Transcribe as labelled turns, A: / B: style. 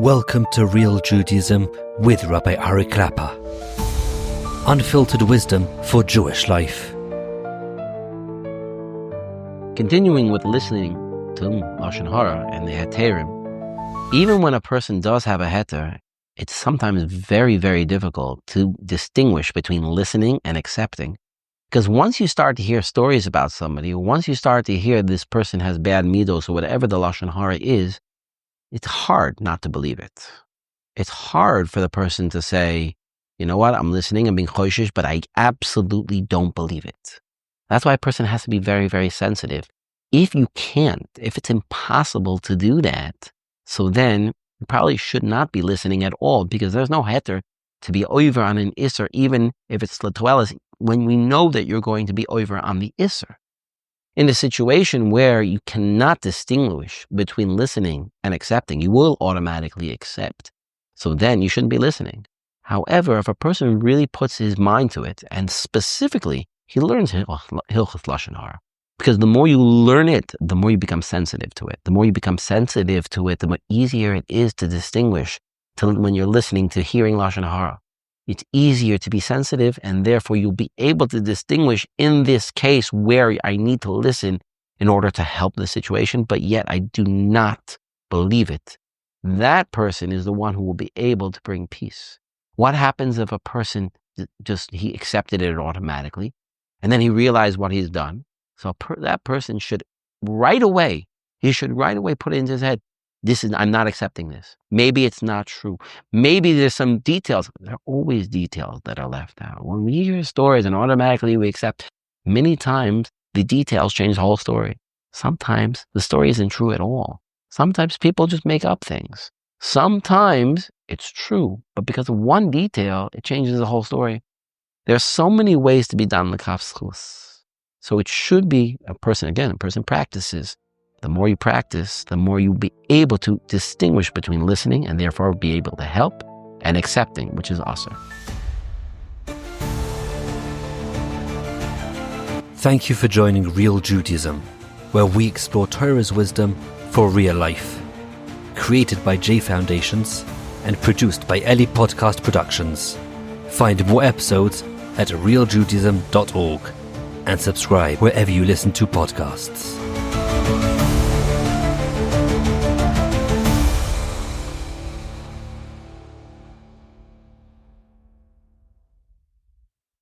A: Welcome to Real Judaism with Rabbi Ari Klapper. Unfiltered wisdom for Jewish life.
B: Continuing with listening to Lashon Hara and the Heterim, even when a person does have a heter, it's sometimes very, very difficult to distinguish between listening and accepting. Because once you start to hear stories about somebody, once you start to hear this person has bad midos or whatever the Lashon Hara is, it's hard not to believe it. It's hard for the person to say, you know what, I'm listening, I'm being choshesh, but I absolutely don't believe it. That's why a person has to be very, very sensitive. If you can't, if it's impossible to do that, so then you probably should not be listening at all, because there's no heter to be over on an assur, even if it's l'toelis, when we know that you're going to be over on the assur. In a situation where you cannot distinguish between listening and accepting, you will automatically accept. So then you shouldn't be listening. However, if a person really puts his mind to it, and specifically, he learns Hilchos Lashon Hara, because the more you learn it, the more you become sensitive to it. The more you become sensitive to it, the more easier it is to distinguish when you're listening to hearing Lashon Hara. It's easier to be sensitive, and therefore you'll be able to distinguish in this case where I need to listen in order to help the situation, but yet I do not believe it. That person is the one who will be able to bring peace. What happens if a person he accepted it automatically, and then he realized what he's done? So that person should right away put it into his head, I'm not accepting this. Maybe it's not true. Maybe there's some details. There are always details that are left out. When we hear stories and automatically we accept, many times the details change the whole story. Sometimes the story isn't true at all. Sometimes people just make up things. Sometimes it's true, but because of one detail, it changes the whole story. There are so many ways to be done l'kaf schus. So it should be a person practices. The more you practice, the more you'll be able to distinguish between listening and therefore be able to help, and accepting, which is assur.
A: Thank you for joining Real Judaism, where we explore Torah's wisdom for real life. Created by J Foundations and produced by Eli Podcast Productions. Find more episodes at realjudaism.org and subscribe wherever you listen to podcasts.